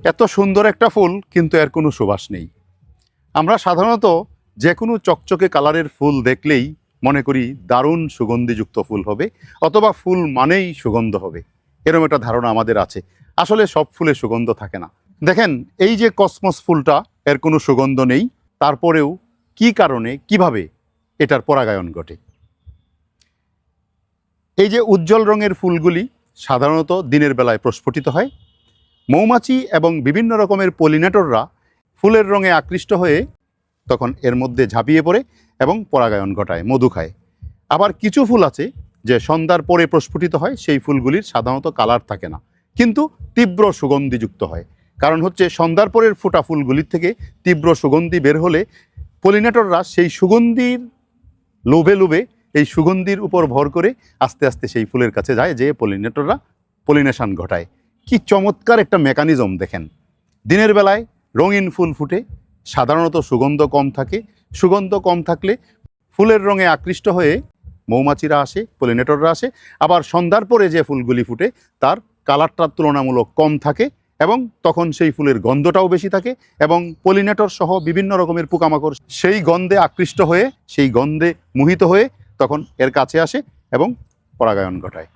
এত সুন্দর একটা ফুল কিন্তু এর কোনো সুবাস নেই। আমরা সাধারণত যে কোনো চকচকে কালারের ফুল দেখলেই মনে করি দারুণ সুগন্ধিযুক্ত ফুল হবে, অথবা ফুল মানেই সুগন্ধ হবে, এরকম একটা ধারণা আমাদের আছে। আসলে সব ফুলে সুগন্ধ থাকে না। দেখেন, এই যে কসমস ফুলটা, এর কোনো সুগন্ধ নেই, তারপরেও কি কারণে, কিভাবে এটার পরাগায়ন ঘটে। এই যে উজ্জ্বল রঙের ফুলগুলি সাধারণত দিনের বেলায় প্রস্ফুটিত হয়। মৌমাছি এবং বিভিন্ন রকমের পলিনেটররা ফুলের রঙে আকৃষ্ট হয়ে তখন এর মধ্যে ঝাঁপিয়ে পড়ে এবং পরাগায়ন ঘটায়, মধু খায়। আবার কিছু ফুল আছে যে সন্ধ্যার পরে প্রস্ফুটিত হয়, সেই ফুলগুলির সাধারণত কালার থাকে না, কিন্তু তীব্র সুগন্ধিযুক্ত হয়। কারণ হচ্ছে সন্ধ্যার পরের ফোটা ফুলগুলির থেকে তীব্র সুগন্ধি বের হলে পলিনেটররা সেই সুগন্ধির লোভে লোভে, এই সুগন্ধির উপর ভর করে আস্তে আস্তে সেই ফুলের কাছে যায়, যে পলিনেটররা পলিনেশন ঘটায়। কি চমৎকার একটা মেকানিজম দেখেন। দিনের বেলায় রঙিন ফুল ফুটে, সাধারণত সুগন্ধ কম থাকে। সুগন্ধ কম থাকলে ফুলের রঙে আকৃষ্ট হয়ে মৌমাছিরা আসে, পলিনেটররা আসে। আবার সন্ধ্যার পরে যে ফুলগুলি ফুটে তার কালারটা তুলনামূলক কম থাকে, এবং তখন সেই ফুলের গন্ধটাও বেশি থাকে, এবং পলিনেটর সহ বিভিন্ন রকমের পোকামাকড় সেই গন্ধে আকৃষ্ট হয়ে, সেই গন্ধে মোহিত হয়ে তখন এর কাছে আসে এবং পরাগায়ন ঘটায়।